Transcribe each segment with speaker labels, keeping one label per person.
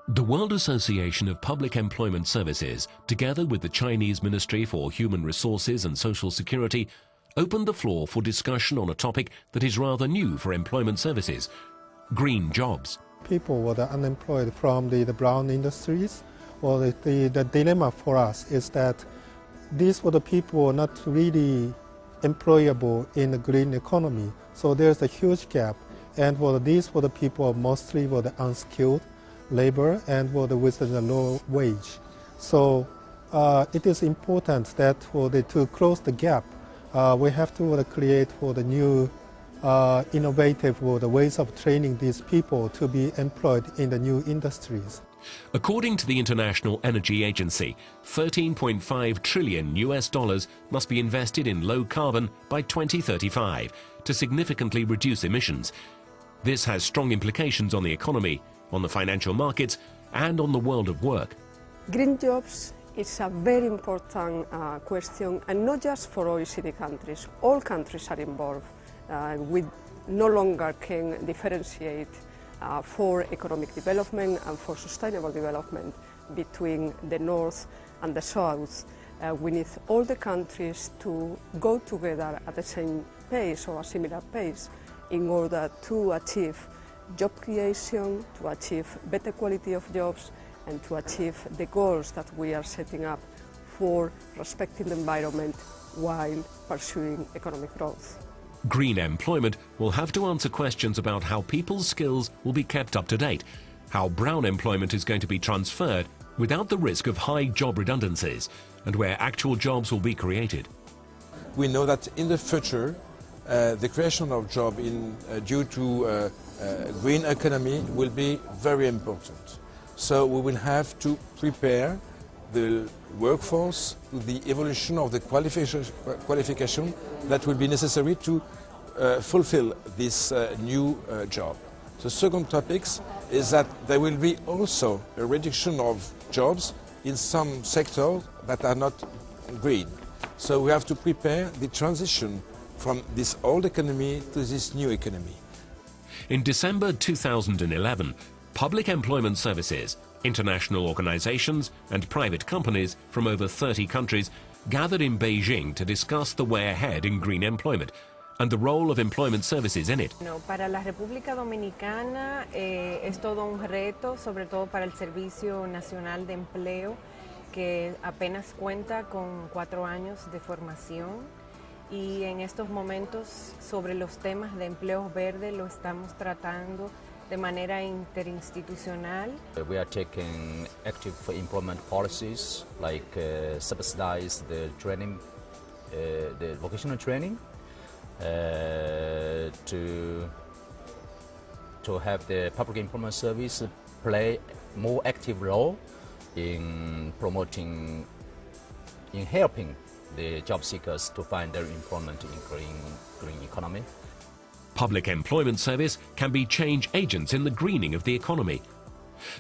Speaker 1: The World Association of Public Employment Services, together with the Chinese Ministry for Human Resources and Social Security, opened the floor for discussion on a topic that is rather new for employment services: green jobs.
Speaker 2: People were unemployed from the brown industries. Well, the dilemma for us is that these were the people not really employable in the green economy. So there's a huge gap. And these were the people mostly were the unskilled labor and were with the low wage. So it is important that to close the gap, we have to create the new innovative ways of training these people to be employed in the new industries.
Speaker 1: According to the International Energy Agency, $13.5 trillion must be invested in low carbon by 2035 to significantly reduce emissions. This has strong implications on the economy, on the financial markets, and on the world of work.
Speaker 3: Green jobs is a very important question, and not just for OECD countries. All countries are involved. We no longer can differentiate for economic development and for sustainable development between the North and the South. We need all the countries to go together at the same pace or a similar pace in order to achieve job creation, to achieve better quality of jobs, and to achieve the goals that we are setting up for respecting the environment while pursuing economic growth.
Speaker 1: Green employment will have to answer questions about how people's skills will be kept up to date, how brown employment is going to be transferred without the risk of high job redundancies, and where actual jobs will be created.
Speaker 4: We know that in the future, the creation of jobs due to green economy will be very important. So we will have to prepare the workforce to the evolution of the qualification that will be necessary to fulfill this new job. The second topic is that there will be also a reduction of jobs in some sectors that are not green. So we have to prepare the transition from this old economy to this new economy.
Speaker 1: In December 2011, public employment services, international organizations and private companies from over 30 countries gathered in Beijing to discuss the way ahead in green employment and the role of employment services in it.
Speaker 5: Para la República Dominicana es todo un reto, sobre todo para el Servicio Nacional de Empleo, que apenas cuenta con 4 años de formación, y en estos momentos sobre los temas de empleos verdes lo estamos tratando de manera interinstitucional.
Speaker 6: We are taking active employment policies like subsidize the training, the vocational training, to have the public employment service play more active role in promoting, in helping the job seekers to find their employment in green economy.
Speaker 1: Public employment service can be change agents in the greening of the economy.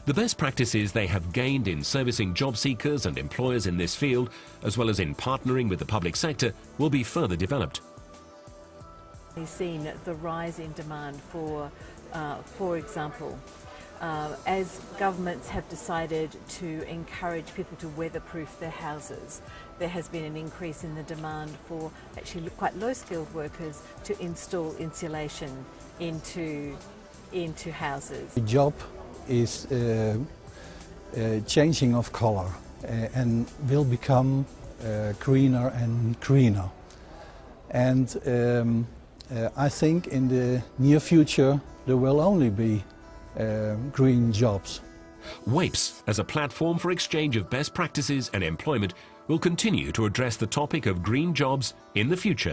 Speaker 1: The best practices they have gained in servicing job seekers and employers in this field, as well as in partnering with the public sector, will be further developed.
Speaker 7: We've seen the rise in demand for example, as governments have decided to encourage people to weatherproof their houses, there has been an increase in the demand for actually quite low-skilled workers to install insulation into houses.
Speaker 8: The job is changing of color and will become greener and greener. And I think in the near future there will only be green jobs.
Speaker 1: WAPES, as a platform for exchange of best practices and employment, will continue to address the topic of green jobs in the future.